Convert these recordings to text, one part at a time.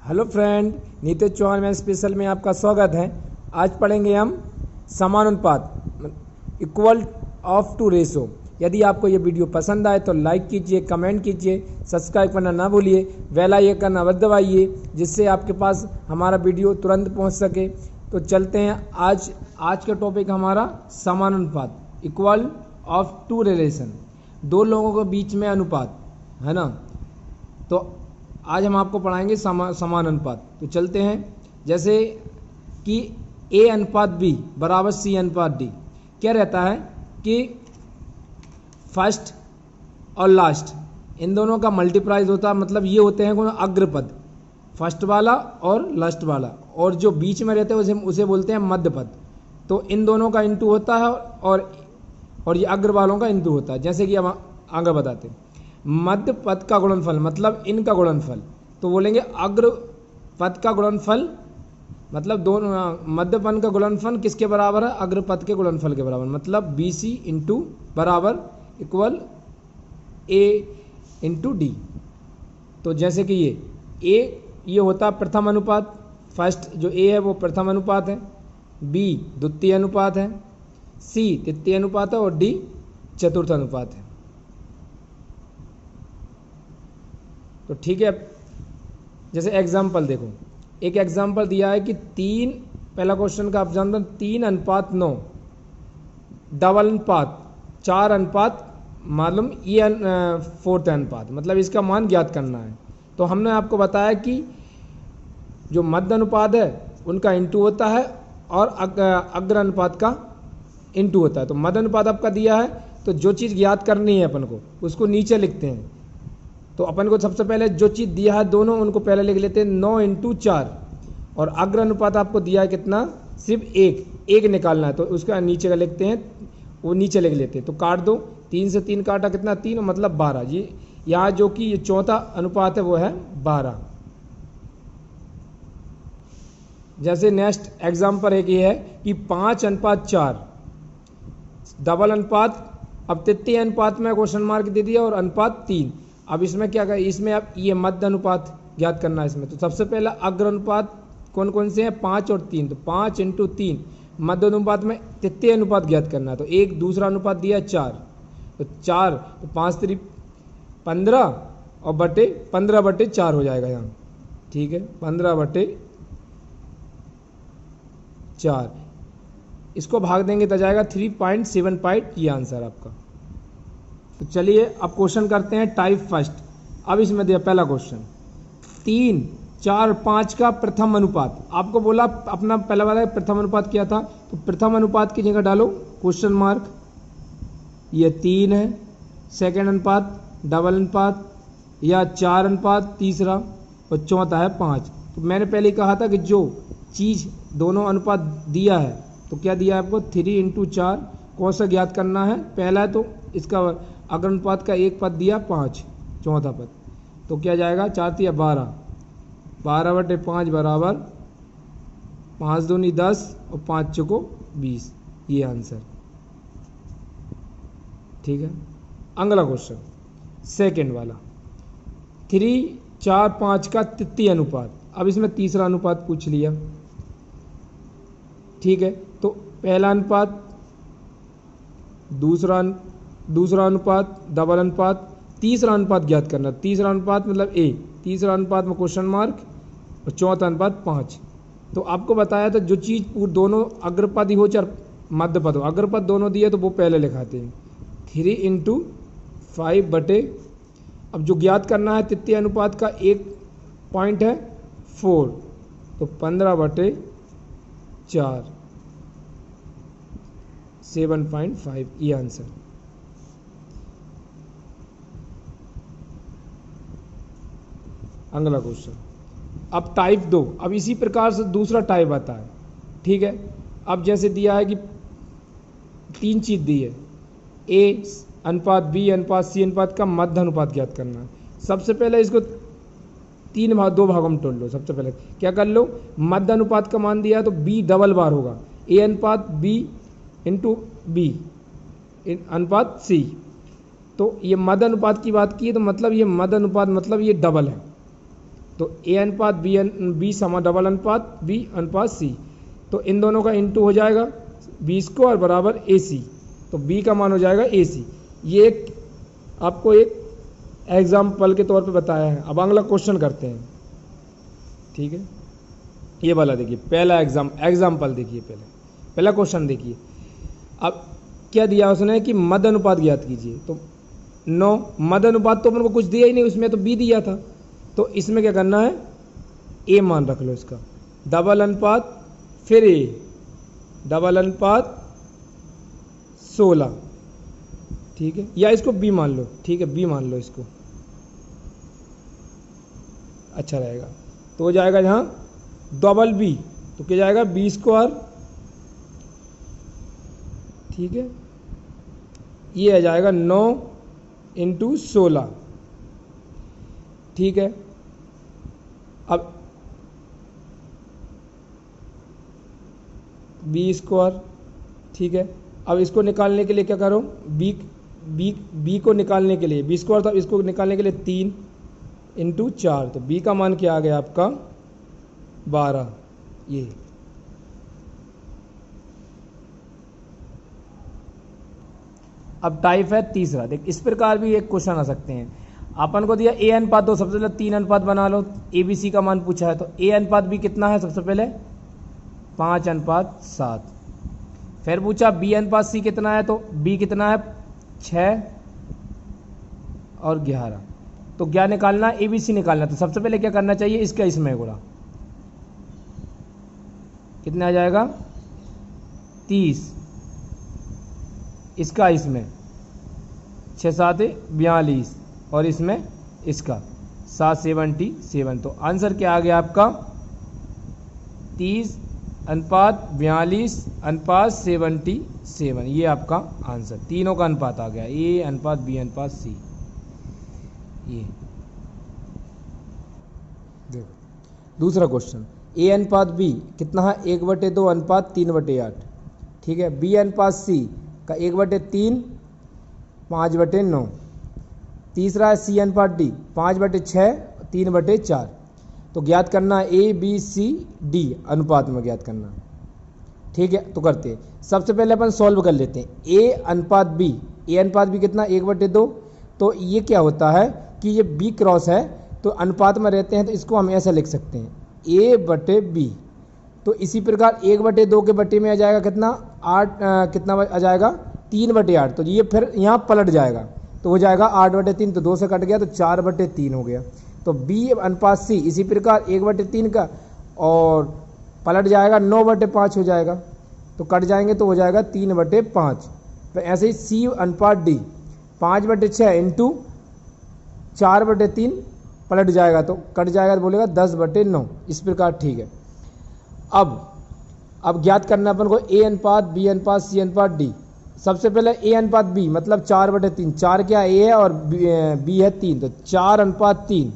Hello friend, Nitish Chauhan में special में आपका स्वागत है। आज पढ़ेंगे हम समानुपात, इक्वल ऑफ टू रेशो। यदि आपको ये वीडियो पसंद आए तो लाइक कीजिए, कमेंट कीजिए, सब्सक्राइब करना ना भूलिए, बेल आइकन अवश्य दबाइए जिससे आपके पास हमारा वीडियो तुरंत पहुंच सके। तो चलते हैं, आज का टॉपिक हमारा समानुपात, इक्वल ऑफ टू रिलेशन, दो लोगों के बीच में अनुपात है ना। तो आज हम आपको पढ़ाएंगे समान अनुपात। तो चलते हैं, जैसे कि A अनुपात B बराबर C अनुपात D। क्या रहता है कि फर्स्ट और लास्ट इन दोनों का मल्टीप्लाइज होता है, मतलब ये होते हैं कोई अग्रपद, फर्स्ट वाला और लास्ट वाला, और जो बीच में रहते हैं उसे बोलते हैं मध्यपद। तो इन दोनों का इंटू होता है और ये अग्र वालों का इंटू होता है। जैसे कि हम आगे बताते हैं, मध्य पद का गुणनफल मतलब इनका गुणनफल, तो बोलेंगे अग्र पद का गुणनफल, मतलब दोनों मध्य पद का गुणनफल किसके बराबर है? अग्र पद के गुणनफल के बराबर, मतलब BC इंटू बराबर इक्वल A इंटू D। तो जैसे कि ये होता है प्रथम अनुपात, फर्स्ट जो A है वो प्रथम अनुपात है, B द्वितीय अनुपात है, C तृतीय अनुपात है और D चतुर्थ अनुपात है। तो ठीक है, जैसे एग्जाम्पल देखो, एक एग्जाम्पल दिया है कि पहला क्वेश्चन का आप जानते हैं 3:9, डबल अनुपात 4:, मालूम ये फोर्थ अनुपात, मतलब इसका मान ज्ञात करना है। तो हमने आपको बताया कि जो मध्य अनुपात है उनका इंटू होता है और अग्र अनुपात का इंटू होता है। तो मध्य अनुपात आपका दिया है, तो जो चीज़ ज्ञात करनी है अपन को उसको नीचे लिखते हैं। तो अपन को सबसे पहले जो चीज़ दिया है दोनों उनको पहले लिख लेते हैं 9 इंटू 4, और अग्र अनुपात आपको दिया है कितना? सिर्फ एक निकालना है, तो उसका नीचे का लिखते हैं, वो नीचे लिख लेते हैं। तो काट दो, 3 से 3 काटा कितना? 3, मतलब 12। ये यहाँ जो कि ये चौथा अनुपात है वो है 12। जैसे नेक्स्ट एग्जाम्पल एक ये है कि 5:4 डबल अनुपात, अब तृतीय अनुपात में क्वेश्चन मार्क दे दिया और अनुपात 3। अब इसमें क्या करें? इसमें अब ये मध्य अनुपात ज्ञात करना है इसमें। तो सबसे पहला अग्र अनुपात कौन कौन से हैं? 5 और 3, तो 5 इंटू 3। मध्य अनुपात में तृतीय अनुपात ज्ञात करना है, तो एक दूसरा अनुपात दिया 4, तो 4, तो 5 3 15 और 15/4 हो जाएगा यहाँ। ठीक है, 15/4, इसको भाग देंगे तो जाएगा 3.75, ये आंसर आपका। तो चलिए अब क्वेश्चन करते हैं टाइप फर्स्ट। अब इसमें दिया पहला क्वेश्चन 3, 4, 5 का प्रथम अनुपात। आपको बोला अपना पहला वाला प्रथम अनुपात क्या था, तो प्रथम अनुपात की जगह डालो क्वेश्चन मार्क, ये 3 है, सेकंड अनुपात डबल अनुपात, या 4 अनुपात तीसरा, और चौथा है 5। तो मैंने पहले कहा था कि जो चीज़ दोनों अनुपात दिया है, तो क्या दिया है आपको? 3 इंटू 4, कौन सा ज्ञात करना है? पहला है तो इसका अग्र अनुपात का एक पद दिया 5, चौथा पद, तो क्या जाएगा? 4 3 12, 12/5 बराबर 5 दूनी 10 और 5 चौको 20, ये आंसर। ठीक है, अगला क्वेश्चन सेकेंड वाला 3, 4, 5 का तृतीय अनुपात। अब इसमें तीसरा अनुपात पूछ लिया। ठीक है, तो पहला अनुपात, दूसरा अनुपात, डबल अनुपात, तीसरा अनुपात ज्ञात करना। तीसरा अनुपात मतलब A, तीसरा अनुपात में क्वेश्चन मार्क, और चौथा अनुपात 5। तो आपको बताया था जो चीज़ दोनों अग्रपद ही हो चाहे मध्यपद हो, अग्रपद दोनों दिए तो वो पहले लिखाते हैं। 3 इंटू 5/, अब जो ज्ञात करना है तृतीय अनुपात का एक पॉइंट है 4, तो 15/4, 7.5, ये आंसर। अगला क्वेश्चन, अब टाइप 2। अब इसी प्रकार से दूसरा टाइप आता है। ठीक है, अब जैसे दिया है कि 3 चीज़ दी है, A अनुपात, B अनुपात, C अनुपात का मध्य अनुपात ज्ञात करना है। सबसे पहले इसको 2 भागों में तोड़ लो। सबसे पहले क्या कर लो? मध्य अनुपात का मान दिया है तो B डबल बार होगा, A अनुपात B इंटू B अनुपात C। तो ये मध्य अनुपात की बात की है, तो मतलब ये मध्य अनुपात मतलब ये डबल है। तो ए अनुपात बी समा डबल अनुपात बी अनुपात सी। तो इन दोनों का इंटू हो जाएगा बी स्क्वायर बराबर ए सी। तो बी का मान हो जाएगा ए सी। ये एक आपको एक एग्जाम्पल के तौर पे बताया है। अब अगला क्वेश्चन करते हैं, ठीक है। ये वाला देखिए, पहला एग्जाम्पल देखिए, पहला क्वेश्चन देखिए। अब क्या दिया उसने कि मद अनुपात ज्ञात कीजिए। तो 9 मद अनुपात तो अपन को कुछ दिया ही नहीं, उसमें तो बी दिया था। तो इसमें क्या करना है, ए मान रख लो इसका, डबल अनुपात फिर ए डबल अनुपात 16, ठीक है। या इसको बी मान लो, ठीक है, बी मान लो इसको, अच्छा रहेगा। तो हो जाएगा यहाँ डबल बी, तो क्या जाएगा बी स्क्वायर, ठीक है। ये आ जाएगा 9 इंटू 16, ठीक है। अब बी स्क्वायर, ठीक है। अब इसको निकालने के लिए क्या करो, बी को निकालने के लिए बी स्क्वायर था, इसको निकालने के लिए 3 इंटू 4। तो बी का मान क्या आ गया आपका 12। ये अब टाइप है तीसरा। देख इस प्रकार भी एक क्वेश्चन आ सकते हैं। अपन को दिया ए अनुपात 2, सबसे पहले 3 अनुपात बना लो। ए बी सी का मान पूछा है, तो ए अनुपात बी कितना है, सबसे पहले 5 अनुपात 7। फिर पूछा बी अनुपात सी कितना है, तो बी कितना है 6 और 11। तो क्या निकालना है, ए बी सी निकालना है। तो सबसे पहले क्या करना चाहिए, इसका इसमें गुणा, कितना आ जाएगा 30, इसका इसमें 6 7 42 और इसमें इसका 7 77। तो आंसर क्या आ गया आपका 30 अनुपात 42 अनुपात 77। ये आपका आंसर, तीनों का अनुपात आ गया, ए अनुपात बी अनुपात सी। ये देखो दूसरा क्वेश्चन, ए अनुपात बी कितना है 1/2 अनुपात 3/8, ठीक है। बी अनुपात सी का 1/3 5/9। तीसरा है सी अनुपात डी 5/6 3/4। तो ज्ञात करना है ए बी सी डी अनुपात में ज्ञात करना, ठीक है। तो करते हैं, सबसे पहले अपन सॉल्व कर लेते हैं। ए अनुपात बी कितना 1/2। तो ये क्या होता है कि ये बी क्रॉस है, तो अनुपात में रहते हैं, तो इसको हम ऐसा लिख सकते हैं A/B। तो इसी प्रकार 1/2 के बटे में आ जाएगा कितना 8, कितना आ जाएगा 3/8। तो ये फिर यहाँ पलट जाएगा, तो हो जाएगा 8/3। तो 2 से कट गया तो 4/3 हो गया। तो B अनुपात C इसी प्रकार 1/3 का और पलट जाएगा 9/5 हो जाएगा। तो कट जाएंगे तो हो जाएगा 3/5। तो ऐसे ही C अनुपात D 5/6 इंटू 4/3 पलट जाएगा, तो कट जाएगा तो बोलेगा 10/9। इस प्रकार, ठीक है। अब ज्ञात करना अपन को ए अनुपात बी अनुपात सी अनुपात डी। सबसे पहले ए अनुपात बी मतलब 4/3, 4 क्या ए है और बी है 3, तो 4 अनुपात 3।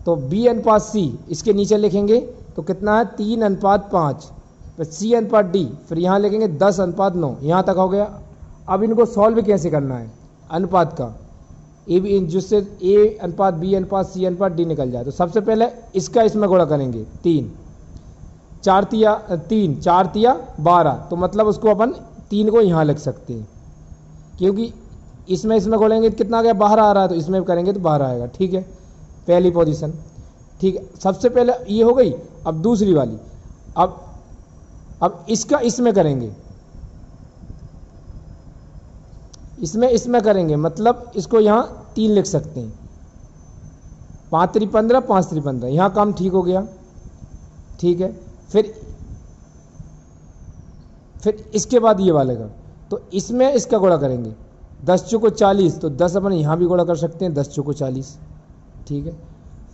तो बी अनुपात सी इसके नीचे लिखेंगे तो कितना है 3 अनुपात 5। तो सी अनुपात डी फिर यहाँ लिखेंगे 10 अनुपात 9। यहाँ तक हो गया। अब इनको सॉल्व कैसे करना है अनुपात का, ए बी जिससे ए अनुपात बी अनुपात सी अनुपात डी निकल जाए। तो सबसे पहले इसका इसमें गुणा करेंगे 3 4 तिया 12। तो मतलब उसको अपन 3 को यहाँ लिख सकते हैं, क्योंकि इसमें गुणेंगे कितना आ गया बाहर आ रहा है, तो इसमें करेंगे तो बाहर आएगा, ठीक है। पहली पोजीशन, ठीक है। सबसे पहले ये हो गई। अब दूसरी वाली, अब इसका इसमें करेंगे, इसमें करेंगे, मतलब इसको यहाँ 3 लिख सकते हैं। 5 3 15 5 3 15, यहाँ काम ठीक हो गया, ठीक है। फिर इसके बाद ये वाले का, तो इसमें इसका गुणा करेंगे 10 चौको 40। तो 10 अपन यहाँ भी गुणा कर सकते हैं, 10 चौको 40, ठीक है।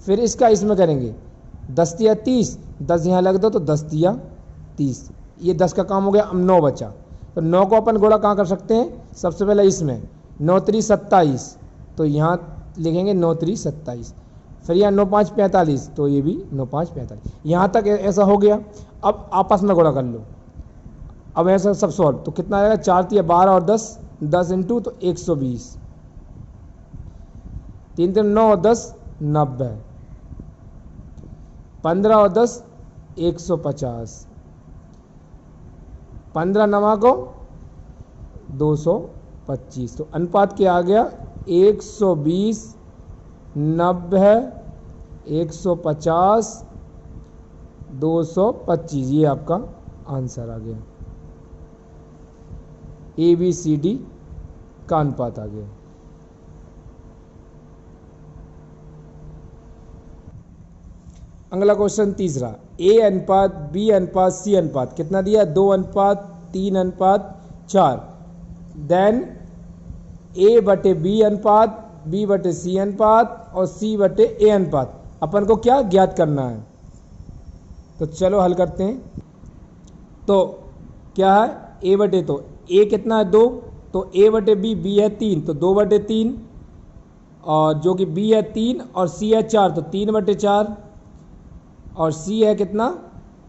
फिर इसका इसमें करेंगे 10 तिया 30, 10 यहाँ लग दो तो 10 तिया 30। ये 10 का काम हो गया। अब 9 बचा, तो 9 को अपन गुणा कहाँ कर सकते हैं, सबसे पहले इसमें 9 3 27। तो यहाँ लिखेंगे 9 3 27। फिर यहाँ 9 5 45, तो ये भी 9 5 45। यहाँ तक ऐसा हो गया। अब आपस में गुणा कर लो। अब ऐसा सब सॉल्व, तो कितना आएगा 4 तिया 12 और 10 इंटू तो 120। 3 3 9 10 90। 15 और 10 150, 15 नवा को 225, तो अनुपात क्या आ गया 120 90 150 225, ये आपका आंसर आ गया। ABCD का अनुपात आ गया। अगला क्वेश्चन तीसरा, A अनुपात B अनुपात C अनुपात कितना दिया, 2 अनुपात 3 अनुपात 4, देन A बटे B अनुपात, B बटे C अनुपात और C बटे A अनुपात अपन को क्या ज्ञात करना है। तो चलो हल करते हैं। तो क्या है A बटे, तो A कितना है 2, तो A बटे B, B है 3 तो 2 बटे 3, और जो कि B है 3 और C है 4 तो 3 बटे 4, और C है कितना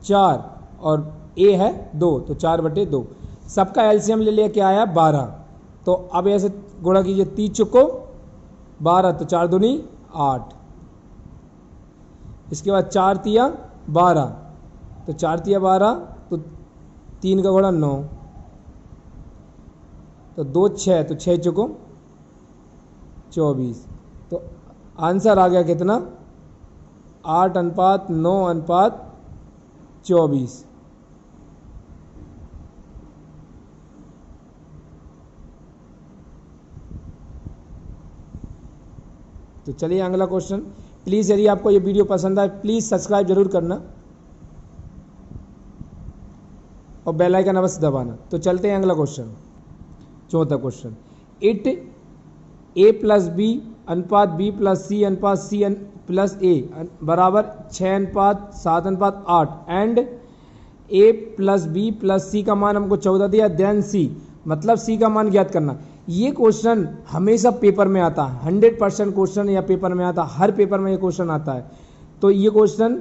4 और A है 2 तो 4 बटे 2। सबका एलसीएम ले लिया, क्या आया 12। तो अब ऐसे गुणा कीजिए, 30 चुको 12 तो 4 दूनी 8, इसके बाद 4 तिया 12 तो 4 तिया 12 तो 3 का गुणा 9 तो 2 6 तो 6 चुको 24, तो आंसर आ गया कितना 8 अनुपात 9 अनुपात 24। तो चलिए अगला क्वेश्चन। प्लीज़ यदि आपको ये वीडियो पसंद आए प्लीज़ सब्सक्राइब जरूर करना और बेल आइकन अवश्य दबाना। तो चलते हैं अगला क्वेश्चन, चौथा question. It A plus B अनुपात B प्लस C अनुपात C प्लस A बराबर 6 अनुपात 7 अनुपात 8 and A plus B plus C का मान हमको 14 दिया, देन C मतलब C का मान ज्ञात करना। ये क्वेश्चन हमेशा पेपर में आता है, 100% क्वेश्चन या पेपर में आता है, हर पेपर में ये क्वेश्चन आता है। तो ये क्वेश्चन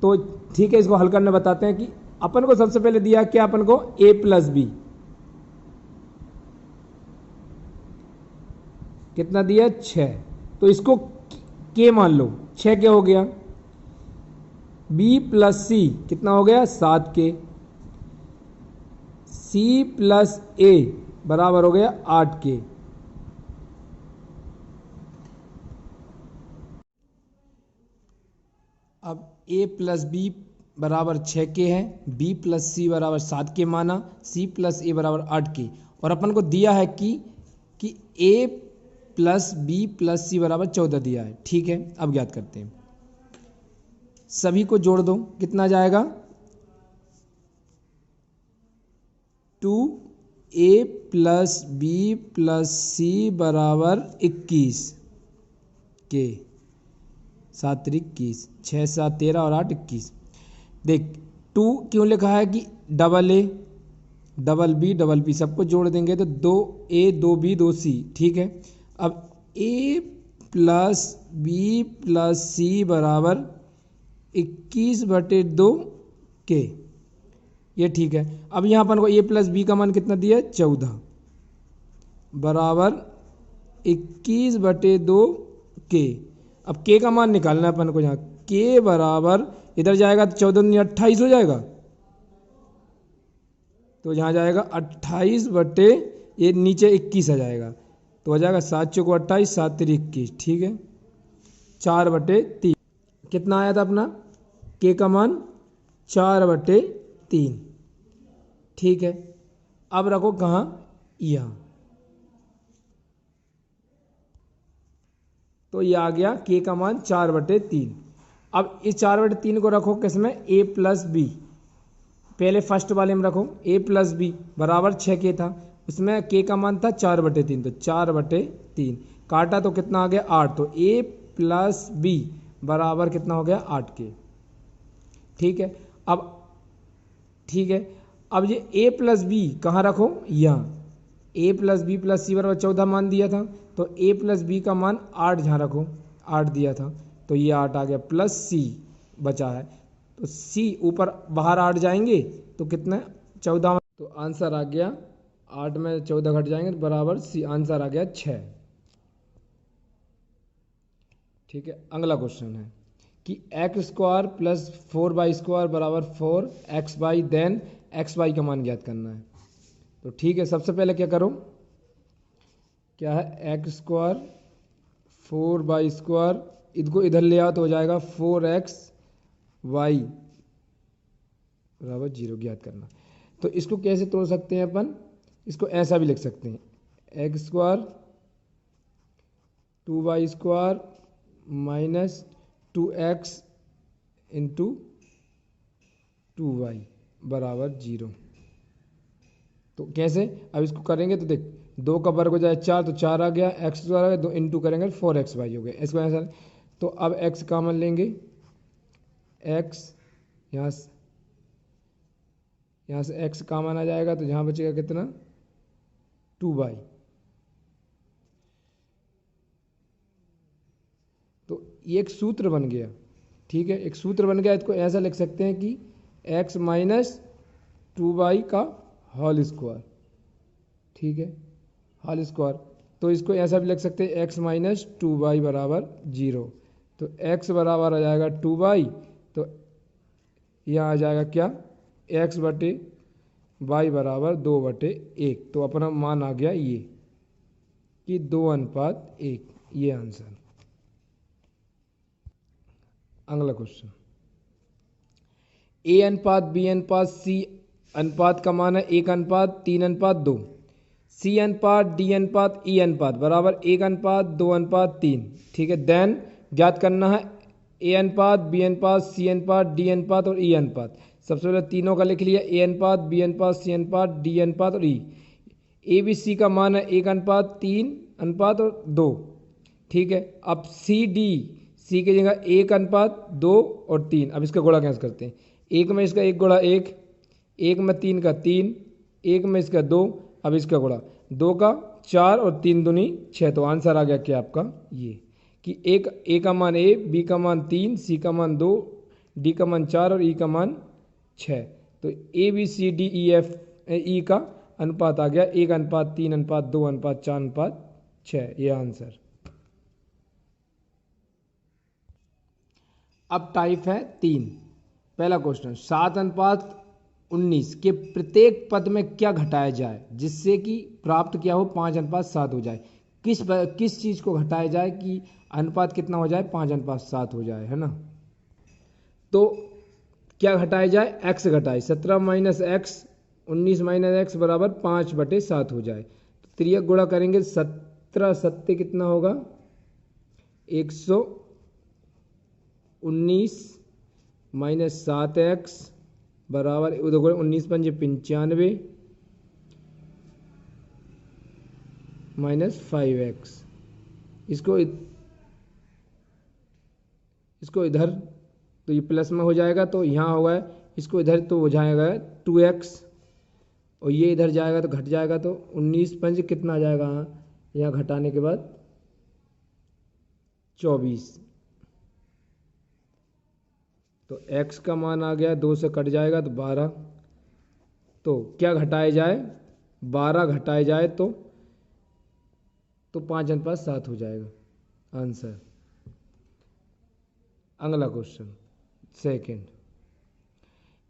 तो ठीक है, इसको हल करने बताते हैं कि अपन को सबसे पहले दिया क्या, अपन को A प्लस B कितना दिया 6, तो इसको K मान लो, 6 क्या हो गया। B प्लस C कितना हो गया 7 K, C प्लस A बराबर हो गया 8 K। अब A प्लस B बराबर 6 K है, B प्लस C बराबर 7 K माना, C प्लस A बराबर 8 K, और अपन को दिया है कि A plus B plus C बराबर 14 दिया है। ठीक है, अब ज्ञात करते हैं, सभी को जोड़ दो, कितना जाएगा 2A plus B plus C बराबर 21 K, 7 त्रिक 21, 6 7 13 और 8 21। देख 2 क्यों लिखा है कि double A double B double B सबको जोड़ देंगे तो 2A 2B 2C। ठीक है, अब A plus B plus C बराबर 21 बटे 2 K, ये ठीक है। अब यहाँ अपन को A प्लस B का मान कितना दिया है 14 बराबर 21 बटे 2 K। अब K का मान निकालना है अपन को, यहाँ K बराबर इधर जाएगा तो 14 दूनी 28 हो जाएगा, तो यहाँ जाएगा 28 बटे ये नीचे 21 आ जाएगा, तो हो जाएगा 7 चौको 28 7 3 21। ठीक है, 4 बटे 3 कितना आया था अपना K का मान 4 बटे 3। ठीक है, अब रखो कहाँ, यहाँ, तो ये आ गया K का मान 4 बटे 3। अब इस 4 बटे 3 को रखो किसमें, A प्लस B, पहले फर्स्ट वाले में रखो A प्लस B बराबर 6 K था, उसमें K का मान था 4 बटे 3, तो 4 बटे 3 काटा तो कितना आ गया 8, तो A प्लस B बराबर कितना हो गया 8 K। ठीक है, अब ये A प्लस B कहाँ रखो, यहाँ A plus B plus C बराबर 14 मान दिया था, तो A प्लस B का मान 8 जहाँ रखो, 8 दिया था तो ये 8 आ गया, प्लस C बचा है, तो C ऊपर बाहर 8 जाएंगे तो कितना 14, तो आंसर आ गया 8 में 14 घट जाएंगे तो बराबर C, आंसर आ गया 6। ठीक है, अगला क्वेश्चन है कि एक्स स्क्वायर प्लस 4y² बराबर 4x/, देन xy का मान ज्ञात करना है। तो ठीक है, सबसे पहले क्या करो, क्या है एक्स स्क्वायर 4y², इसको इधर ले आओ तो हो जाएगा 4xy बराबर 0 ज्ञात करना। तो इसको कैसे तोड़ सकते हैं अपन, इसको ऐसा भी लिख सकते हैं, x square 2y² minus 2x into 2y बराबर 0। तो कैसे, अब इसको करेंगे तो देख 2 का वर्ग हो जाए 4, तो 4 आ गया, एक्स स्क्वायर आ गया, 2 इंटू करेंगे 4xy हो गया, इसको ऐसा। तो अब x कॉमन लेंगे, x यहाँ से x कॉमन आ जाएगा, तो यहाँ बचेगा कितना 2y। तो ये एक सूत्र बन गया, ठीक है, एक सूत्र बन गया। इसको ऐसा लिख सकते हैं कि x माइनस 2y का होल स्क्वायर, ठीक है, होल स्क्वायर। तो इसको ऐसा भी लिख सकते हैं x माइनस 2y बराबर 0। तो x बराबर आ जाएगा 2y, तो यहाँ आ जाएगा क्या x बटे y बराबर 2/1। तो अपना मान आ गया ये कि 2:1, ये आंसर। अगला क्वेश्चन, a अनुपात b अनुपात c अनुपात का मान है 1:3:2। c अनुपात d अनुपात e अनुपात बराबर 1:2:3, ठीक है। देन ज्ञात करना है a अनुपात b अनुपात c अनुपात d अनुपात और e अनुपात। सबसे पहले तीनों का लिख लिया, a अनुपात b अनुपात c अनुपात d अनुपात और e। ए बी सी का मान है 1:3:2, ठीक है। अब सी डी, सी की जगह 1:2 और 3। अब इसका गुणा कैसे करते हैं, एक में इसका 1 गुणा 1, एक में 3 का 3, एक में इसका 2। अब इसका गुणा 2 का 4 और 3 दूनी 6। तो आंसर आ गया क्या आपका ये कि एक ए का मान 1, बी का मान 3, सी का मान 2, डी का मान 4 और ई का मान 6। तो A B C D E F E का अनुपात आ गया 1:3:2:4:6, ये आंसर। अब टाइप है 3। पहला क्वेश्चन, 7:19 के प्रत्येक पद में क्या घटाया जाए जिससे कि प्राप्त क्या हो 5:7 हो जाए। किस चीज को घटाया जाए कि अनुपात कितना हो जाए 5:7 हो जाए, है ना। तो क्या घटाया जाए, x घटाए, 17 माइनस एक्स 19 माइनस एक्स बराबर 5/7 हो जाए। तो त्रियक गुणा करेंगे, 17 सत्ते कितना होगा 119 माइनस 7x बराबर उधर 19×5 = 95 माइनस 5x। इसको इधर तो ये प्लस में हो जाएगा, तो यहाँ होगा, इसको इधर तो हो जाएगा 2x और ये इधर जाएगा तो घट जाएगा। तो 19×5 कितना आ जाएगा, यहाँ घटाने के बाद 24। तो x का मान आ गया, 2 से कट जाएगा तो 12। तो क्या घटाया जाए, 12 घटाया जाए तो 5:7 हो जाएगा आंसर। अगला क्वेश्चन सेकंड,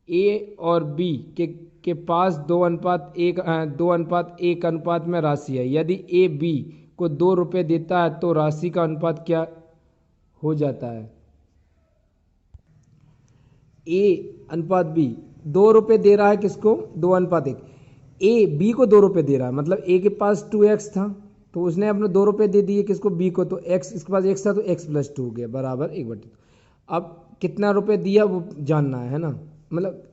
ए और बी के पास 2:1 अनुपात में राशि है। यदि ए बी को 2 रुपये देता है तो राशि का अनुपात क्या हो जाता है। ए अनुपात बी 2 रुपये दे रहा है किसको, 2:1। ए बी को 2 रुपये दे रहा है, मतलब ए के पास 2x था तो उसने अपने 2 रुपये दे दिए किसको, बी को। तो x, इसके पास x था तो x + 2 हो गया बराबर 1/2। अब कितना रुपये दिया वो जानना है ना, मतलब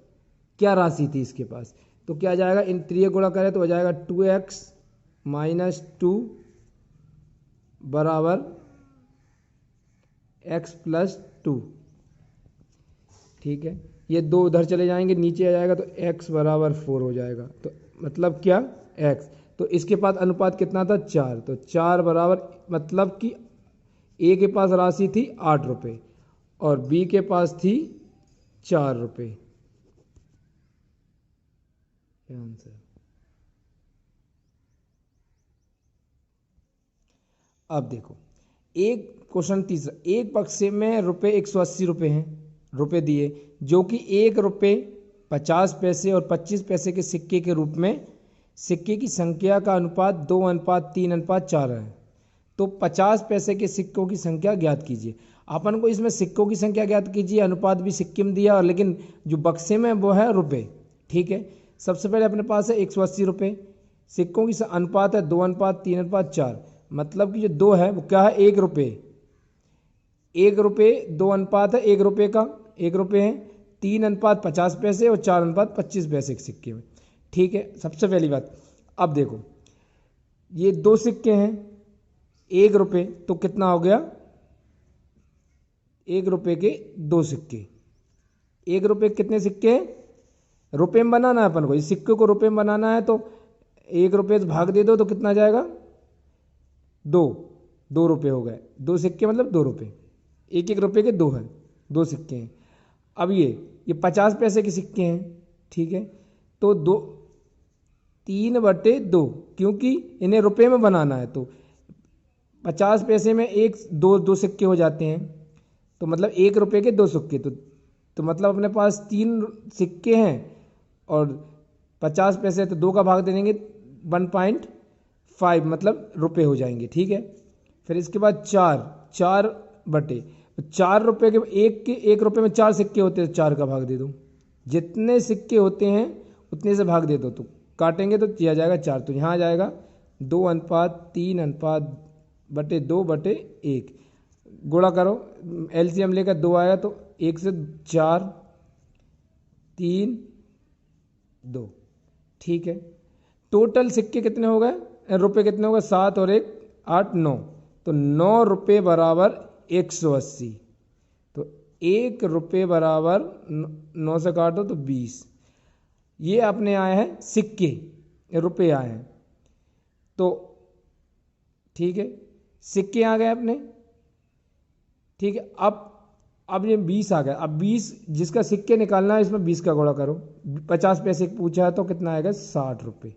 क्या राशि थी इसके पास। तो क्या जाएगा, इन त्रिय गुणा करें तो हो जाएगा 2x - 2 बराबर x + 2, ठीक है। ये 2 उधर चले जाएंगे, नीचे आ जाएगा तो x बराबर 4 हो जाएगा। तो मतलब क्या x, तो इसके पास अनुपात कितना था 4। तो 4 बराबर, मतलब कि ए के पास राशि थी 8 रुपये और बी के पास थी 4 रुपये, आंसर। अब देखो, एक क्वेश्चन तीसरा, एक बक्से में रुपये 180 रुपये हैं, रुपये दिए, जो कि 1 रुपये 50 पैसे और 25 पैसे के सिक्के के रूप में सिक्के की संख्या का अनुपात 2:3:4 है। तो 50 पैसे के सिक्कों की संख्या ज्ञात कीजिए। अपन को इसमें सिक्कों की संख्या ज्ञात कीजिए, अनुपात भी सिक्के में दिया और लेकिन जो बक्से में वो है रुपये। ठीक है, सबसे पहले अपने पास है 180 रुपये, सिक्कों की अनुपात है 2:3:4, मतलब कि जो 2 है वो क्या है, 1 रुपये। 1 रुपये 2 अनुपात है 1 रुपये का, 1 रुपये है, 3:50 पैसे और 4:25 पैसे के सिक्के में। ठीक है, सबसे पहली बात। अब देखो ये 2 सिक्के हैं 1 रुपये, तो कितना हो गया, 1 रुपये के 2 सिक्के। 1 रुपये कितने सिक्के हैं, रुपये में बनाना है अपन को, इस सिक्के को रुपये में बनाना है तो 1 रुपये से भाग दे दो तो कितना जाएगा, 2 रुपये हो गए। 2 सिक्के मतलब 2 रुपये, 1 रुपये के 2 है, 2 सिक्के हैं। अब ये 50 पैसे के सिक्के हैं। ठीक है, तो 3/2, क्योंकि इन्हें रुपये में बनाना है तो 50 पैसे में 2 सिक्के हो जाते हैं, तो मतलब 1 रुपये के 2 सिक्के। तो मतलब अपने पास 3 सिक्के हैं और 50 पैसे, तो 2 का भाग दे देंगे 1.5 मतलब रुपये हो जाएंगे। ठीक है, फिर इसके बाद 4 रुपये के 1 रुपये में 4 सिक्के होते हैं, 4 का भाग दे दो, जितने सिक्के होते हैं उतने से भाग दे दो, तो काटेंगे तो किया जाएगा 4, तो यहाँ आ जाएगा 2:3:2/1। गुणा करो, एलसीएम लेकर 2 आया तो 1 से 4 3 2। ठीक है, टोटल सिक्के कितने हो गए, रुपये कितने हो गए, 7 और 1 8 9, तो 9 रुपये बराबर 180। तो 1 रुपये बराबर 9 से काटो तो 20। ये अपने आए हैं सिक्के, रुपये आए हैं। तो ठीक है, सिक्के आ गए अपने। ठीक है, अब ये 20 आ गया। अब 20 जिसका सिक्के निकालना है इसमें 20 का गुणा करो। 50 पैसे पूछा है तो कितना आएगा, 60 रुपये।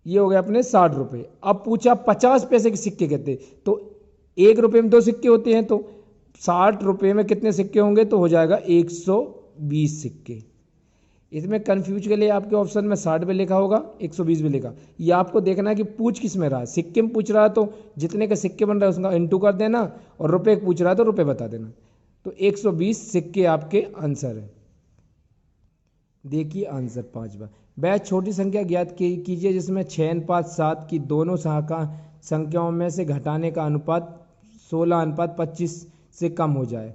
ये हो गए अपने 60 रुपये। अब पूछा 50 पैसे के सिक्के कितने, तो 1 रुपये में 2 सिक्के होते हैं, तो 60 रुपये में कितने सिक्के होंगे, तो हो जाएगा 120 सिक्के। इसमें कंफ्यूज के लिए आपके ऑप्शन में 60 भी लिखा होगा, 120 भी लिखा। ये आपको देखना है कि पूछ किस में रहा है। सिक्के में पूछ रहा है तो जितने के सिक्के बन रहा है उसका इंटू कर देना, और रुपये पूछ रहा है तो रुपये बता देना। तो 120 सिक्के आपके आंसर है। देखिए आंसर 5वां, वह छोटी संख्या ज्ञात कीजिए जिसमें 6:7 की दोनों संख्याओं में से घटाने का अनुपात 16:25 से कम हो जाए।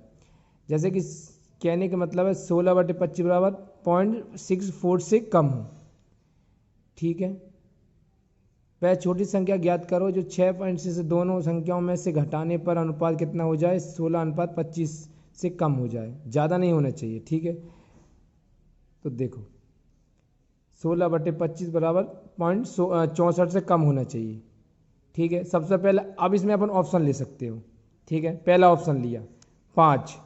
जैसे कि कहने का मतलब है 16/25 बराबर 0.64 से कम हो। ठीक है, वह छोटी संख्या ज्ञात करो जो 6.6 से दोनों संख्याओं में से घटाने पर अनुपात कितना हो जाए, 16:25 से कम हो जाए, ज़्यादा नहीं होना चाहिए। ठीक है, तो देखो 16/25 बराबर 0.64 से कम होना चाहिए। ठीक है, सबसे पहले अब इसमें अपन ऑप्शन ले सकते हो। ठीक है, पहला ऑप्शन लिया 5,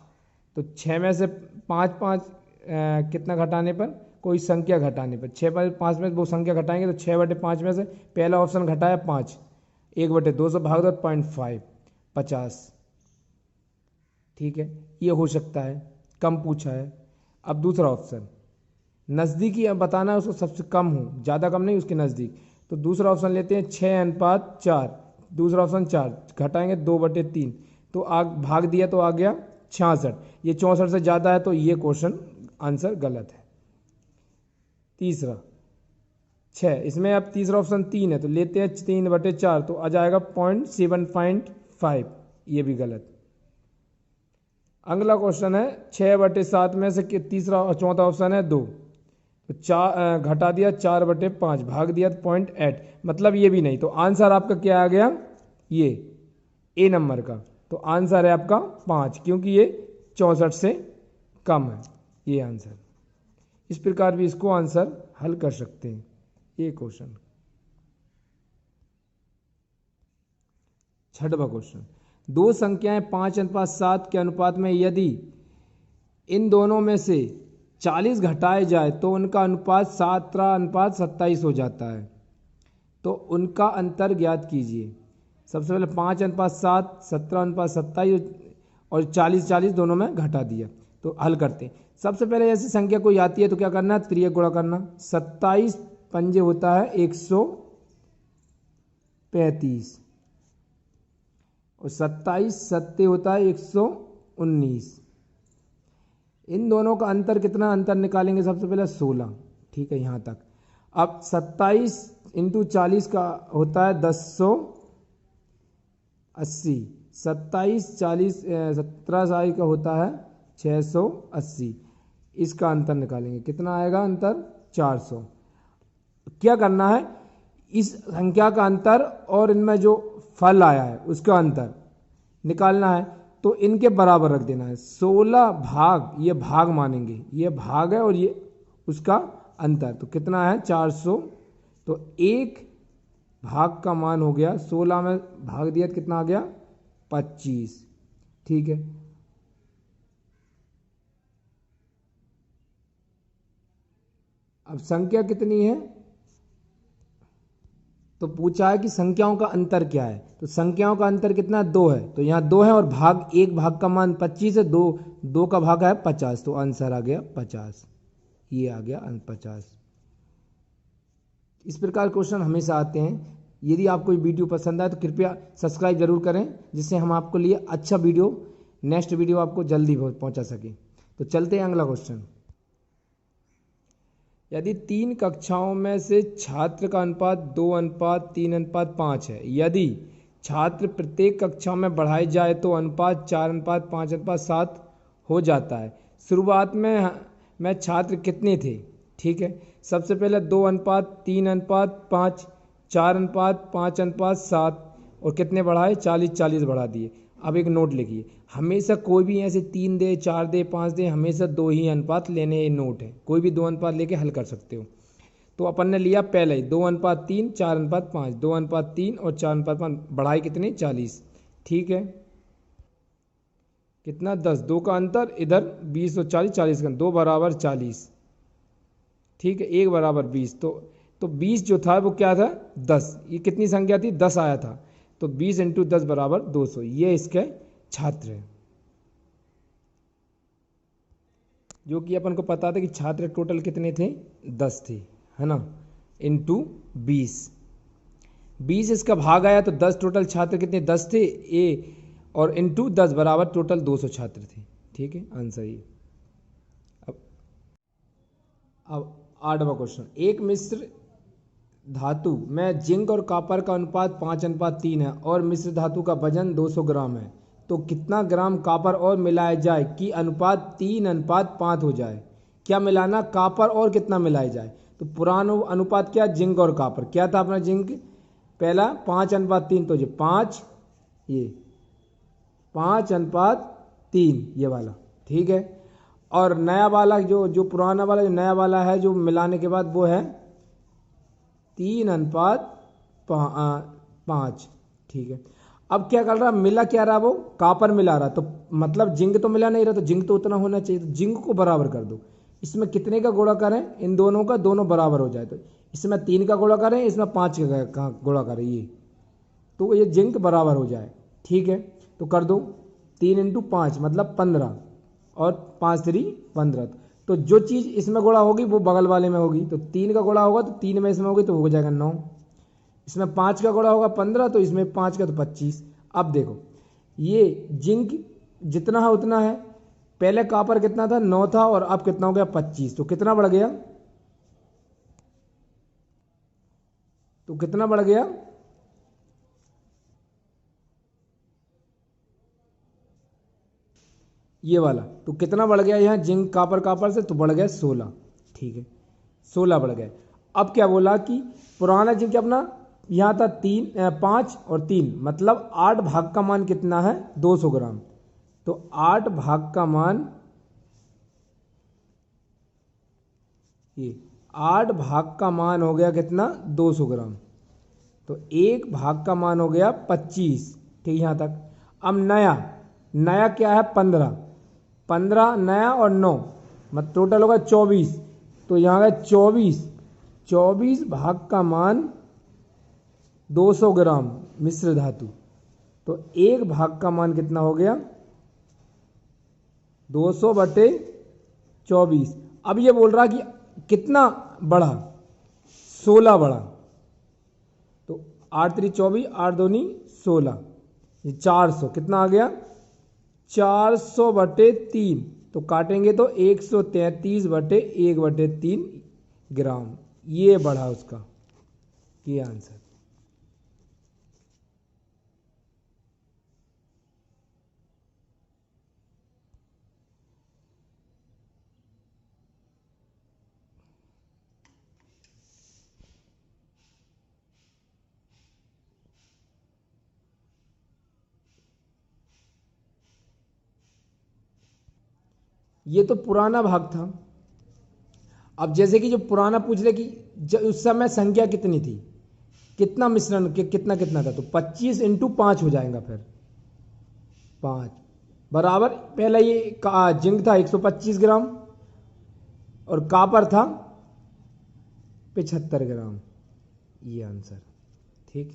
तो 6 में से 5 कितना घटाने पर, कोई संख्या घटाने पर, 6/5 में वो संख्या घटाएंगे तो 6/5 में से पहला ऑप्शन घटाया 5, 1/2 से भाग दो 0.5 50। ठीक है, ये हो सकता है, कम पूछा है। अब दूसरा ऑप्शन नज़दीकी बताना है उसको, सबसे कम हो, ज़्यादा कम नहीं, उसके नज़दीक। तो दूसरा ऑप्शन लेते हैं 6:4, दूसरा ऑप्शन 4 घटाएंगे 2/3, तो भाग दिया तो आ गया 66। ये 64 से ज़्यादा है तो ये क्वेश्चन आंसर गलत है। तीसरा 6, इसमें अब तीसरा ऑप्शन 3 है तो लेते हैं 3/4, तो आ जाएगा 0.75, ये भी गलत। अगला क्वेश्चन है 6/7 में से तीसरा और चौथा ऑप्शन है 2, तो 4 घटा दिया 4/5, भाग दिया 0.8, मतलब ये भी नहीं। तो आंसर आपका क्या आ गया, ये ए नंबर का। तो आंसर है आपका 5, क्योंकि ये 64 से कम है, ये आंसर। इस प्रकार भी इसको आंसर हल कर सकते हैं ये क्वेश्चन। 6वां क्वेश्चन, दो संख्याएं 5:7 के अनुपात में यदि इन दोनों में से 40 घटाए जाए तो उनका अनुपात 17:27 हो जाता है। तो उनका अंतर ज्ञात कीजिए। सबसे पहले 5:7, 17:27 और 40:40 दोनों में घटा दिया। तो हल करते हैं। सबसे पहले ऐसी संख्या कोई आती है तो क्या करना है, त्रियक गुणा करना। 27 पंजे होता है 135 और 27 सत्ते होता है 119। इन दोनों का अंतर कितना, अंतर निकालेंगे सबसे पहले 16। ठीक है, यहाँ तक। अब 27 × 40 का होता है 1080। 27 40 17 साल का होता है 680। इसका अंतर निकालेंगे, कितना आएगा अंतर, 400। क्या करना है, इस संख्या का अंतर और इनमें जो फल आया है उसका अंतर निकालना है। तो इनके बराबर रख देना है। 16 भाग, ये भाग मानेंगे, ये भाग है और ये उसका अंतर, तो कितना है 400। तो एक भाग का मान हो गया, 16 में भाग दिया तो कितना आ गया 25। ठीक है, अब संख्या कितनी है, तो पूछा है कि संख्याओं का अंतर क्या है। तो संख्याओं का अंतर कितना, 2 है। तो यहाँ 2 है और भाग, एक भाग का मान 25 है, 2 का भाग है 50। तो आंसर आ गया 50। ये आ गया 50। इस प्रकार क्वेश्चन हमेशा आते हैं। यदि आपको ये वीडियो पसंद आए तो कृपया सब्सक्राइब जरूर करें, जिससे हम आपको लिए अच्छा वीडियो, नेक्स्ट वीडियो आपको जल्दी पहुंचा सकें। तो चलते हैं अगला क्वेश्चन। यदि 3 कक्षाओं में से छात्र का अनुपात 2:3:5 है, यदि छात्र प्रत्येक कक्षा में बढ़ाए जाए तो अनुपात 4:5:7 हो जाता है। शुरुआत में छात्र कितने थे। ठीक है, सबसे पहले 2:3:5, 4:5:7 और कितने बढ़ाए, 40 बढ़ा दिए। अब एक नोट लिखिए, हमेशा कोई भी ऐसे 3 दे, 4 दे, 5 दे, हमेशा 2 ही अनुपात लेने, ये नोट है। कोई भी 2 अनुपात लेके हल कर सकते हो। तो अपन ने लिया पहले 2:3, 4:5, 2:3 और 4:5, बढ़ाई कितने, 40। ठीक है, कितना 10, 2 का अंतर, इधर 20 और 40, 40 का 2 बराबर 40। ठीक है, 1 बराबर 20। तो 20 जो था वो क्या था, 10। ये कितनी संख्या थी, 10 आया था। तो 20 × 10 बराबर 200। ये इसके छात्र हैं, जो कि अपन को पता था कि छात्र टोटल कितने थे, 10 थे, है ना, इंटू 20 इसका भाग आया तो 10 टोटल छात्र कितने, 10 थे ए, और इंटू 10 बराबर टोटल 200 छात्र थे। ठीक है, आंसर ये। अब 8वां क्वेश्चन, एक मिश्र धातु में जिंक और कॉपर का अनुपात 5:3 है और मिश्र धातु का वजन 200 ग्राम है, तो कितना ग्राम कॉपर और मिलाया जाए कि अनुपात 3:5 हो जाए। क्या मिलाना, कॉपर और कितना मिलाया जाए। तो पुराना अनुपात क्या, जिंक और कॉपर, क्या था अपना, जिंक पहला 5:3, तो ये 5, ये 5:3 ये वाला। ठीक है, और नया वाला जो पुराना वाला, जो नया वाला है जो मिलाने के बाद, वो है 3:5। ठीक है, अब क्या कर रहा, मिला क्या रहा, वो कॉपर मिला रहा, तो मतलब जिंक तो मिला नहीं रहा, तो जिंक तो उतना होना चाहिए। तो जिंक को बराबर कर दो। इसमें कितने का गुणा करें, इन दोनों का, दोनों बराबर हो जाए। तो इसमें 3 का गुणा करें, इसमें 5 का गुणा करें, ये तो ये जिंक बराबर हो जाए। ठीक है, तो कर दो, 3 × 5 मतलब 15 और 5 3 15। तो जो चीज़ इसमें गुणा होगी वो बगल वाले में होगी। तो 3 का गुणा होगा तो 3 में इसमें होगी तो हो जाएगा 9। इसमें 5 का गुणा होगा 15, तो इसमें 5 का तो 25। अब देखो, ये जिंक जितना है उतना है। पहले कॉपर कितना था, 9 था, और अब कितना हो गया, 25। तो कितना बढ़ गया, तो कितना बढ़ गया, ये वाला। तो कितना बढ़ गया यहाँ, जिंक कॉपर से, तो बढ़ गया 16। ठीक है, 16 बढ़ गए। अब क्या बोला कि पुराना जिंक अपना यहाँ था 5 और 3, मतलब 8 भाग का मान कितना है, 200 ग्राम। तो 8 भाग का मान, ये 8 भाग का मान हो गया कितना, 200 ग्राम। तो 1 भाग का मान हो गया 25। ठीक, यहाँ तक। अब नया क्या है, 15 नया और 9, मतलब टोटल होगा 24। तो यहाँ का 24 भाग का मान 200 ग्राम मिश्र धातु, तो 1 भाग का मान कितना हो गया 200/24। अब ये बोल रहा कि कितना बढ़ा, 16 बढ़ा, तो 8 3 24, 8 2 16, ये 400 कितना आ गया 400/3, तो काटेंगे तो 133/1/3 ग्राम, ये बढ़ा उसका, ये आंसर। ये तो पुराना भाग था। अब जैसे कि जो पुराना पूछ ले कि उस समय संख्या कितनी थी, कितना मिश्रण कितना कितना था, तो 25 × 5 हो जाएगा फिर 5 बराबर, पहला ये जिंक था 125 ग्राम और कापर था 75 ग्राम, ये आंसर। ठीक।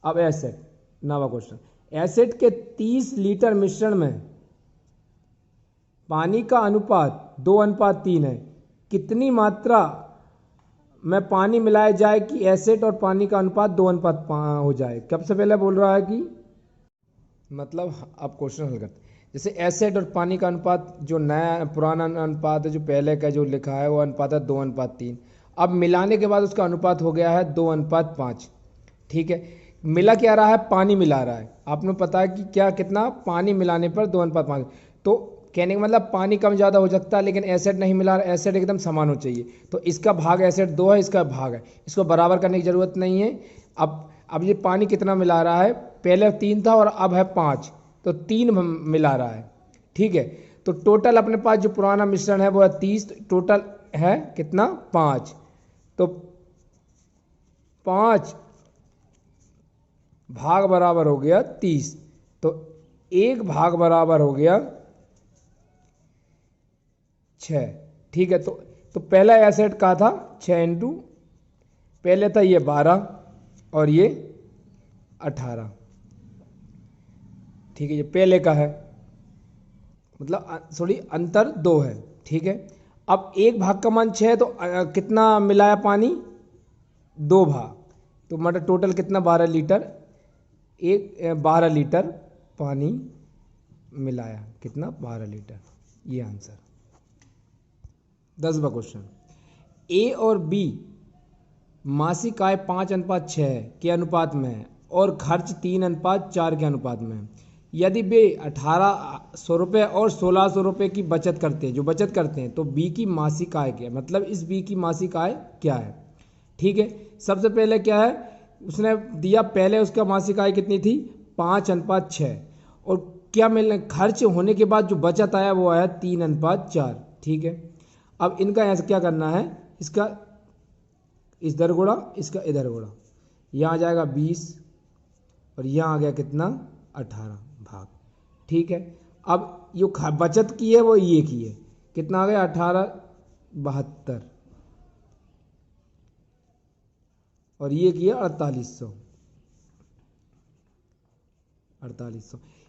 अब एसिड, नवा क्वेश्चन। एसिड के 30 लीटर मिश्रण में पानी का अनुपात 2:3 है, कितनी मात्रा में पानी मिलाया जाए कि एसिड और पानी का अनुपात 2:5 हो जाए। कब से पहले बोल रहा है कि मतलब आप क्वेश्चन हल करते, जैसे एसिड और पानी का अनुपात, जो नया पुराना अनुपात है, जो पहले का जो लिखा है वो अनुपात है 2:3, अब मिलाने के बाद उसका अनुपात हो गया है 2:5। ठीक है, मिला क्या रहा है, पानी मिला रहा है, आपने पता है कि क्या कितना पानी मिलाने पर 2:5, तो कहने का मतलब पानी कम ज़्यादा हो सकता है, लेकिन एसिड नहीं मिला, एसिड एकदम समान हो चाहिए, तो इसका भाग एसिड 2 है, इसका भाग है, इसको बराबर करने की ज़रूरत नहीं है। अब ये पानी कितना मिला रहा है, पहले 3 था और अब है 5, तो 3 मिला रहा है। ठीक है, तो टोटल अपने पास जो पुराना मिश्रण है वो है 30, टोटल है कितना 5, तो 5 भाग बराबर हो गया 30, तो 1 भाग बराबर हो गया 6। ठीक है, तो पहला एसिड का था 6 × पहले था ये 12 और ये 18। ठीक है, ये पहले का है, मतलब सॉरी अंतर 2 है। ठीक है, अब 1 भाग का मान 6 है, तो कितना मिलाया पानी 2 भाग, तो मतलब टोटल कितना 12 लीटर, 12 लीटर पानी मिलाया, कितना 12 लीटर, ये आंसर। 10वां क्वेश्चन। ए और बी मासिक आय 5:6 के अनुपात में है और खर्च 3:4 के अनुपात में है। यदि वे 1800 रुपये और 1600 रुपये की बचत करते हैं, जो बचत करते हैं, तो बी की मासिक आय क्या है, मतलब इस बी की मासिक आय क्या है। ठीक है, सबसे पहले क्या है, उसने दिया, पहले उसका मासिक आय कितनी थी 5:6, और क्या मिलने खर्च होने के बाद जो बचत आया वो आया 3:4। ठीक है, अब इनका ऐसा क्या करना है, इसका इधर गुणा, इसका इधर गुणा, यहाँ आ जाएगा 20 और यहाँ आ गया कितना 18 भाग। ठीक है, अब जो बचत की है वो ये की है, कितना आ गया 1872 और ये किया 4800।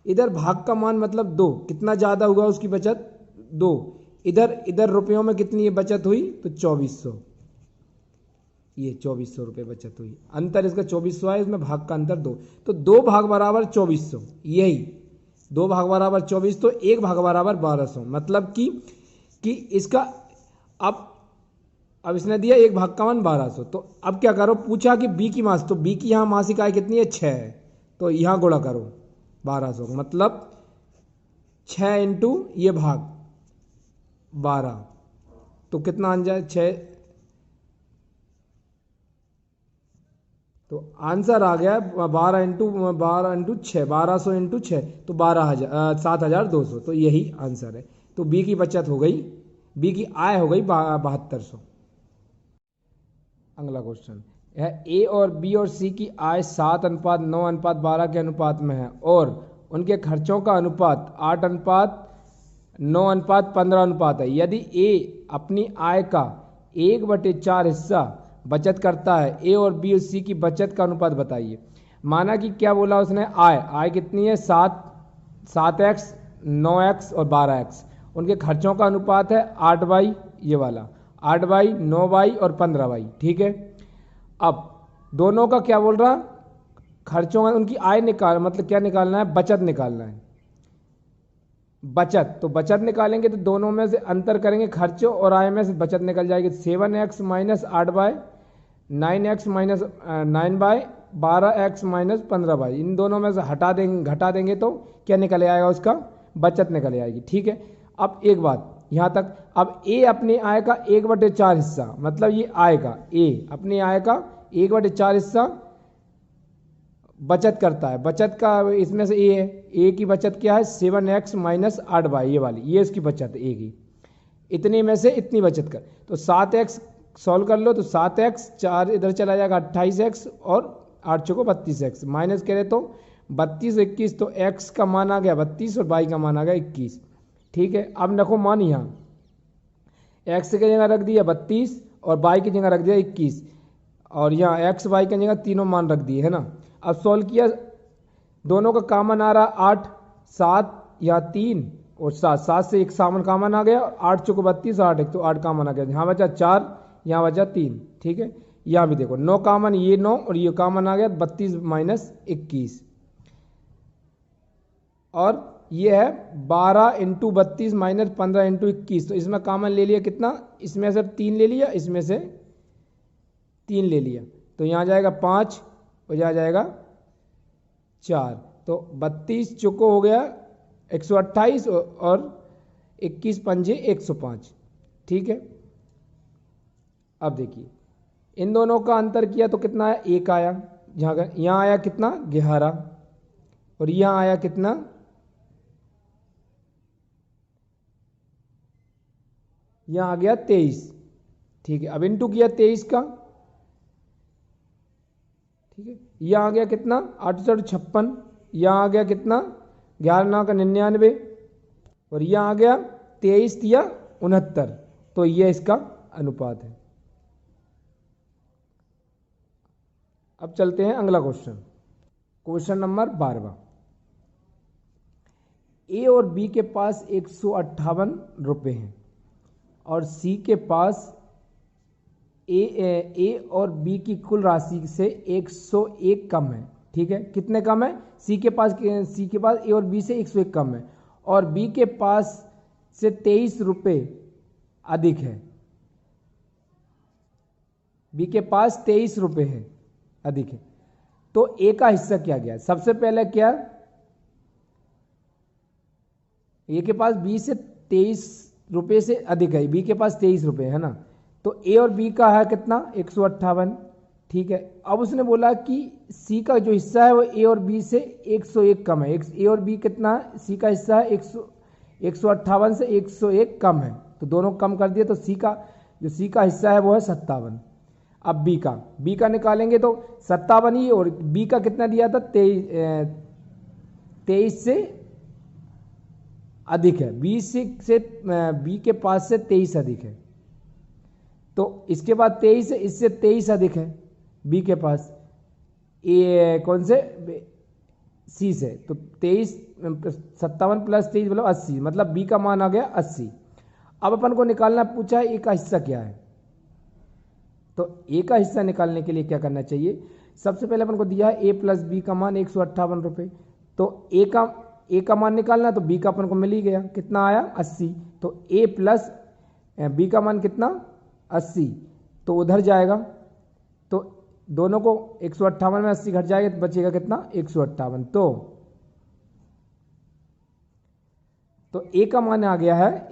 इधर भाग का मान मतलब 2, कितना ज़्यादा हुआ उसकी बचत 2, इधर रुपयों में कितनी बचत हुई, तो 2400, ये 2400 रुपये बचत हुई, अंतर इसका 2400 है, इसमें भाग का अंतर 2, तो 2 भाग बराबर 2400, यही 2 भाग बराबर 24, तो 1 भाग बराबर 1200, मतलब कि इसका अब इसने दिया 1 भाग का मान 1200, तो अब क्या करो, पूछा कि बी की तो बी की यहाँ मासिक आय कितनी है 6 है, तो यहाँ गुणा करो 1200, मतलब 6 × ये भाग 12, तो कितना आ जाए 6, तो आंसर आ गया 12 × 6, 1200 × 6, तो 7200, तो यही आंसर है। तो बी की बचत हो गई, बी की आय हो गई 7200। अगला क्वेश्चन है, ए और बी और सी की आय 7:9:12 के अनुपात में है और उनके खर्चों का अनुपात 8:9:15 अनुपात है। यदि ए अपनी आय का 1/4 हिस्सा बचत करता है, ए और बी और सी की बचत का अनुपात बताइए। माना कि क्या बोला उसने, आय कितनी है 7x 9x और 12x, उनके खर्चों का अनुपात है 8/, ये वाला 8/, 9/, और 15/। ठीक है, अब दोनों का क्या बोल रहा, खर्चों का, उनकी आय निकाल, मतलब क्या निकालना है, बचत निकालना है। बचत, तो बचत निकालेंगे तो दोनों में से अंतर करेंगे, खर्चों और आय में से बचत निकल जाएगी। 7x minus 8/, 9x minus 9/, 12x minus 15/, इन दोनों में से घटा देंगे तो क्या निकल आएगा, उसका बचत निकल आएगी। ठीक है, अब एक बात यहाँ तक, अब ए अपनी आय का 1/4 हिस्सा, मतलब ये आय का, ए अपनी आय का 1/4 हिस्सा बचत करता है। बचत का इसमें से ए है, ए की बचत क्या है 7x माइनस 8/, ये वाली, ये इसकी बचत है ए की, इतने में से इतनी बचत कर, तो 7x सॉल्व कर लो, तो 7x 4 इधर चला जाएगा 28x, और 8 चौको 32x, माइनस करें तो 32 21, तो x का मान आ गया 32 और y का मान आ गया 21। ठीक है, अब रखो मान यहाँ, x की जगह रख दिया 32 और y की जगह रख दिया 21, और यहाँ x y की जगह तीनों मान रख दिए, है ना। अब सॉल्व किया, दोनों का कॉमन आ रहा 8 7, या 3 और 7, 7 से एक सामन कॉमन आ गया, 8 चौको 32, 8 एक, तो 8 कॉमन आ गया, यहाँ बचा 4, यहाँ बचा 3। ठीक है, यहाँ भी देखो 9 कॉमन, ये 9 और ये कॉमन आ गया 32 माइनस 21, और ये है 12 इंटू 32 माइनस 15 इंटू 21, तो इसमें कॉमन ले लिया कितना, इसमें से 3 ले लिया, इसमें से 3 ले लिया, तो यहाँ जाएगा 5 और यहाँ जाएगा 4, तो 32 चौको हो गया 128 और 21 पंजे 105। ठीक है, अब देखिए इन दोनों का अंतर किया तो कितना है, 1 आया, यहाँ आया कितना 11, और यहाँ आया कितना, यहाँ आ गया 23। ठीक है, अब इंटू किया 23 का, ठीक है, यहाँ आ गया कितना 856, यहाँ आ गया कितना 11 का 99, और यहाँ आ गया 23 या 69, तो ये इसका अनुपात है। अब चलते हैं अगला क्वेश्चन, क्वेश्चन नंबर 12। ए और बी के पास 158 रुपये हैं और सी के पास ए और बी की कुल राशि से 101 कम है। ठीक है, कितने कम है, सी के पास ए और बी से 101 कम है, और बी के पास से 23 रुपये अधिक है। बी के पास 23 रुपये है, अधिक है, तो ए का हिस्सा क्या गया। सबसे पहले क्या, ए के पास बी से 23 रुपये से अधिक है, बी के पास 23 रुपये है ना, तो ए और बी का है कितना 158। ठीक है, अब उसने बोला कि सी का जो हिस्सा है वो ए और बी से 101 कम है। ए और बी कितना है, सी का हिस्सा है 158 से 101 कम है, तो दोनों कम कर दिए, तो सी का हिस्सा है वो है 57। अब बी का निकालेंगे तो 57 ही, और बी का कितना दिया था 23 से अधिक है, बी के पास से 23 अधिक है, तो इसके बाद 23 है, इससे 23 अधिक है बी के पास, ए कौन से सी से, तो 23 57 प्लस 23 मतलब 80, मतलब बी का मान आ गया 80। अब अपन को निकालना पूछा है ए का हिस्सा क्या है, तो ए का हिस्सा निकालने के लिए क्या करना चाहिए, सबसे पहले अपन को दिया है ए प्लस बी का मान 158 रुपये, तो ए का मान निकालना, तो बी का अपन को मिल ही गया, कितना आया 80, तो ए प्लस बी का मान कितना 80, तो उधर जाएगा, तो दोनों को 158 में 80 घट जाएगा तो बचेगा कितना 158, तो ए का मान आ गया है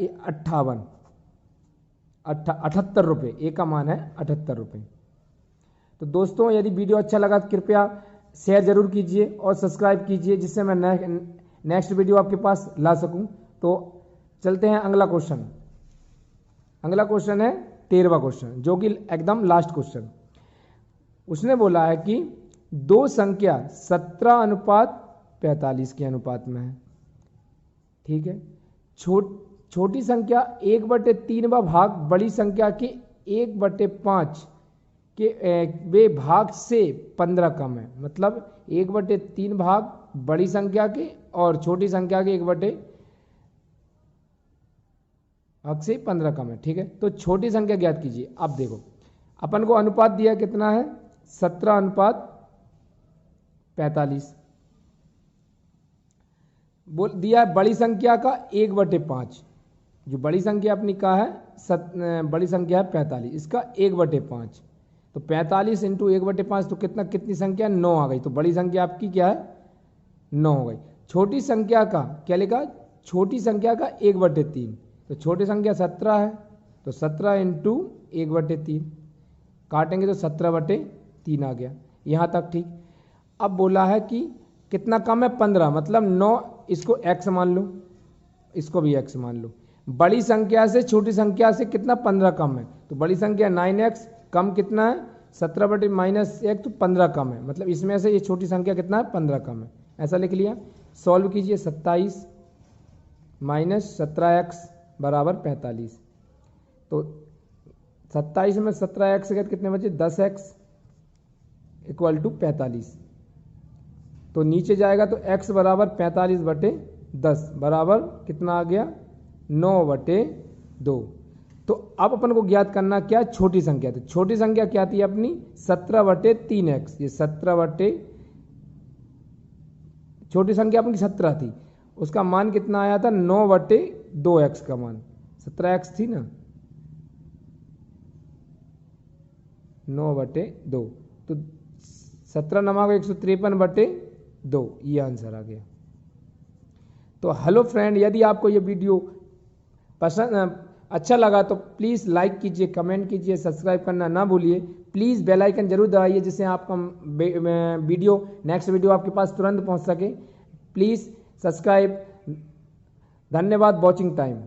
78 रुपये, ए का मान है 78 रुपये। तो दोस्तों यदि वीडियो अच्छा लगा तो कृपया शेयर जरूर कीजिए और सब्सक्राइब कीजिए, जिससे मैं नेक्स्ट वीडियो आपके पास ला सकूं। तो चलते हैं अगला क्वेश्चन। अगला क्वेश्चन है 13वां क्वेश्चन, जो कि एकदम लास्ट क्वेश्चन। उसने बोला है कि दो संख्या 17:45 के अनुपात में है। ठीक है, छोटी संख्या 1/3 भाग बड़ी संख्या के 1/5 कि वे भाग से 15 कम है, मतलब 1/3 भाग बड़ी संख्या के और छोटी संख्या के 1/भाग से 15 कम है। ठीक है, तो छोटी संख्या ज्ञात कीजिए। अब देखो अपन को अनुपात दिया कितना है, 17:45 बोल दिया है। बड़ी संख्या का 1/5, जो बड़ी संख्या अपनी का है बड़ी संख्या है 45, इसका 1/5, तो 45 इंटू 1/5 तो कितनी संख्या 9 आ गई, तो बड़ी संख्या आपकी क्या है 9 हो गई। छोटी संख्या का क्या लिखा, छोटी संख्या का 1/3, तो छोटी संख्या 17 है, तो 17 इंटू 1/3 काटेंगे तो 17/3 आ गया, यहाँ तक ठीक। अब बोला है कि कितना कम है 15, मतलब 9, इसको x मान लो, इसको भी x मान लो। बड़ी संख्या से छोटी संख्या से कितना 15 कम है, तो बड़ी संख्या 9x कम कितना है 17/-1 तो 15 कम है, मतलब इसमें से ये छोटी संख्या कितना है 15 कम है, ऐसा लिख लिया। सॉल्व कीजिए, 27 - 17x बराबर 45, तो 27 में 17x के कितने बचे 10x इक्वल टू 45, तो नीचे जाएगा तो x बराबर 45/10 बराबर कितना आ गया 9/2। तो अब अपन को ज्ञात करना क्या, छोटी संख्या। तो छोटी संख्या क्या थी अपनी 17/3x, ये 17 छोटी संख्या अपनी 17 थी, उसका मान कितना आया था 9/2x का मान, 17x थी ना, 9/2, तो 17 नमक 153/2, ये आंसर आ गया। तो हेलो फ्रेंड, यदि आपको ये वीडियो पसंद अच्छा लगा तो प्लीज़ लाइक कीजिए, कमेंट कीजिए, सब्सक्राइब करना ना भूलिए। प्लीज़ बेल आइकन जरूर दबाइए जिससे आपका नेक्स्ट वीडियो आपके पास तुरंत पहुंच सके। Please subscribe. धन्यवाद, वॉचिंग टाइम।